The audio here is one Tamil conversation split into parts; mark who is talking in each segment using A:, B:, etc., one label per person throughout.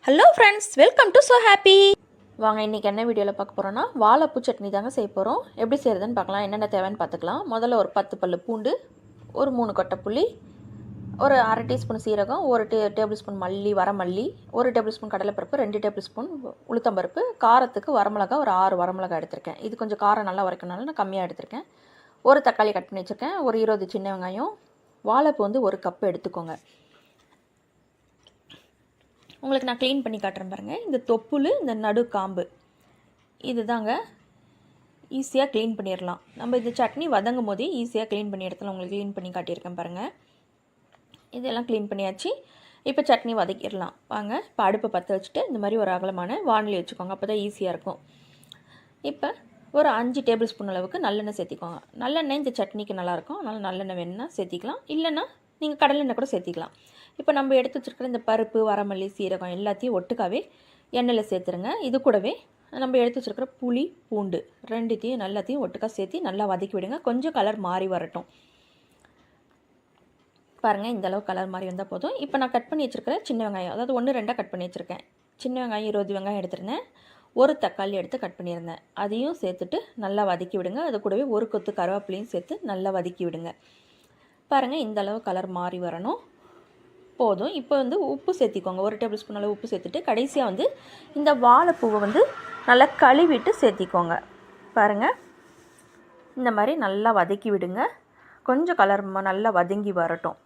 A: Hello friends, welcome to so happy. வாங்க இன்றைக்கி என்ன வீடியோவில் பார்க்க போகிறோன்னா வாழைப்பூ சட்னி தாங்க செய்ய போகிறோம். எப்படி செய்கிறதுன்னு பார்க்கலாம். என்னென்ன தேவைன்னு பார்த்துக்கலாம். முதல்ல ஒரு 10 பல்லு பூண்டு, ஒரு 3 கொட்டை புளி, ஒரு அரை டீஸ்பூன் சீரகம், ஒரு டேபிள் ஸ்பூன் மல்லி, வரமல்லி, ஒரு டேபிள் ஸ்பூன் கடலைப்பருப்பு, 2 டேபிள் ஸ்பூன் உளுத்தம்பருப்பு, காரத்துக்கு வரமிளகா ஒரு 6 வரமிளகா எடுத்திருக்கேன். இது கொஞ்சம் காரம் நல்லா உரைக்கனால நான் கம்மியாக எடுத்திருக்கேன். ஒரு தக்காளி கட் பண்ணி வச்சுருக்கேன். ஒரு 20 சின்ன வெங்காயம். வாழைப்பூ வந்து ஒரு கப்பு எடுத்துக்கோங்க. உங்களுக்கு நான் க்ளீன் பண்ணி காட்டுறேன் பாருங்கள். இந்த தொப்புள், இந்த நடு காம்பு இது தாங்க ஈஸியாக க்ளீன் பண்ணிடலாம். நம்ம இந்த சட்னி வதங்கும் போதே ஈஸியாக க்ளீன் பண்ணி எடுத்துலாம். உங்களுக்கு க்ளீன் பண்ணி காட்டியிருக்கேன் பாருங்கள். இதெல்லாம் க்ளீன் பண்ணியாச்சு. இப்போ சட்னி வதக்கிடலாம் வாங்க. இப்போ அடுப்பை பற்ற வச்சுட்டு இந்த மாதிரி ஒரு அகலமான வானொலி வச்சுக்கோங்க. அப்போ தான் ஈஸியாக இருக்கும். இப்போ ஒரு 5 டேபிள் ஸ்பூன் அளவுக்கு நல்லெண்ணெய் சேர்த்திக்கோங்க. நல்லெண்ணெய் இந்த சட்னிக்கு நல்லாயிருக்கும். அதனால் நல்லெண்ணெய் வேணுன்னா சேர்த்திக்கலாம். இல்லைன்னா நீங்கள் கடலெண்ணெய் கூட சேர்த்திக்கலாம். இப்போ நம்ம எடுத்து வச்சுருக்கிற இந்த பருப்பு, வரமல்லி, சீரகம் எல்லாத்தையும் ஒட்டுக்காவே எண்ணெயில் சேர்த்துருங்க. இது கூடவே நம்ம எடுத்து வச்சுருக்கிற புளி, பூண்டு ரெண்டுத்தையும் எல்லாத்தையும் ஒட்டுக்கா சேர்த்து நல்லா வதக்கி விடுங்க. கொஞ்சம் கலர் மாறி வரட்டும். பாருங்கள், இந்தளவு கலர் மாறி வந்தால் போதும். இப்போ நான் கட் பண்ணி வச்சுருக்கிற சின்ன வெங்காயம், அதாவது 1-2 கட் பண்ணி வச்சுருக்கேன். சின்ன வெங்காயம் 20 வெங்காயம் எடுத்துருந்தேன். ஒரு தக்காளி எடுத்து கட் பண்ணியிருந்தேன். அதையும் சேர்த்துட்டு நல்லா வதக்கி விடுங்க. அது கூடவே ஒரு கொத்து கருவேப்பிலையும் சேர்த்து நல்லா வதக்கி விடுங்க. பாருங்கள், இந்தளவு கலர் மாறி வரணும் போதும். இப்போ வந்து உப்பு சேர்த்திக்கோங்க. ஒரு டேபிள் ஸ்பூன் அளவு உப்பு சேர்த்துட்டு கடைசியாக வந்து இந்த வாழைப்பூவை வந்து நல்லா கழுவிட்டு சேர்த்திக்கோங்க. பாருங்கள், இந்த மாதிரி நல்லா வதக்கி விடுங்க. கொஞ்சம் கலர் நல்லா வதங்கி வரட்டும்.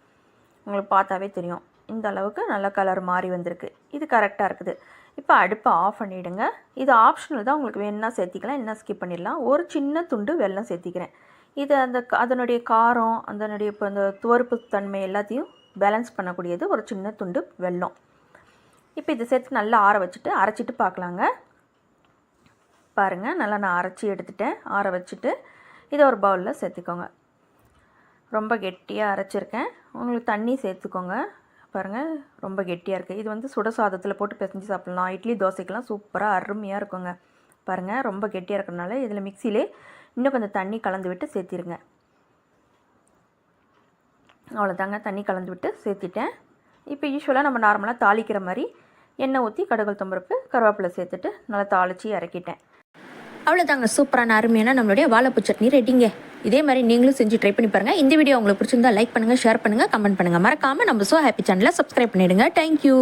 A: உங்களுக்கு பார்த்தாவே தெரியும் இந்த அளவுக்கு நல்லா கலர் மாறி வந்திருக்கு. இது கரெக்டாக இருக்குது. இப்போ அடுப்பை ஆஃப் பண்ணிவிடுங்க. இது ஆப்ஷனல் தான். உங்களுக்கு வேணுன்னா சேர்த்திக்கலாம், என்ன ஸ்கிப் பண்ணிடலாம். ஒரு சின்ன துண்டு வெல்லம் சேர்த்திக்கிறேன். இது அதனுடைய காரம், அதனுடைய இப்போ அந்த துவர்ப்பு தன்மை எல்லாத்தையும் பேலன்ஸ் பண்ணக்கூடியது ஒரு சின்ன துண்டு வெல்லம். இப்போ இதை சேர்த்து நல்லா ஆற வச்சுட்டு அரைச்சிட்டு பார்க்கலாங்க. பாருங்கள், நல்லா நான் அரைச்சி எடுத்துட்டேன். ஆற வச்சுட்டு இதை ஒரு பவுலில் சேர்த்துக்கோங்க. ரொம்ப கெட்டியாக அரைச்சிருக்கேன். உங்களுக்கு தண்ணி சேர்த்துக்கோங்க. பாருங்கள், ரொம்ப கெட்டியாக இருக்குது. இது வந்து சுட சாதத்தில் போட்டு பிசைஞ்சு சாப்பிட்லாம். இட்லி, தோசைக்கெல்லாம் சூப்பராக அருமையாக இருக்குங்க. பாருங்கள், ரொம்ப கெட்டியாக இருக்கிறதுனால இதில் மிக்சியிலே இன்னும் கொஞ்சம் தண்ணி கலந்து விட்டு சேர்த்திருங்க. அவ்வளோதாங்க, தண்ணி கலந்து விட்டு சேர்த்திட்டேன். இப்போ யூஸ்வலாக நம்ம நார்மலாக தாளிக்கிற மாதிரி எண்ணெய் ஊற்றி கடுகு, உளுத்தம்பருப்பு, கருவேப்பிலை சேர்த்துட்டு நல்லா தாளித்து இறக்கிட்டேன். அவ்வளோதாங்க, சூப்பரான அருமையான நம்மளுடைய வாழைப்பூ சட்னி ரெடிங்க. இதே மாதிரி நீங்களும் செஞ்சு ட்ரை பண்ணி பாருங்கள். இந்த வீடியோ உங்களுக்கு பிடிச்சிருந்தா லைக் பண்ணுங்கள், ஷேர் பண்ணுங்கள், கமெண்ட் பண்ணுங்கள். மறக்காமல் நம்ம ஸோ ஹாப்பி சேனலை சப்ஸ்கிரைப் பண்ணிவிடுங்க. தேங்க்யூ.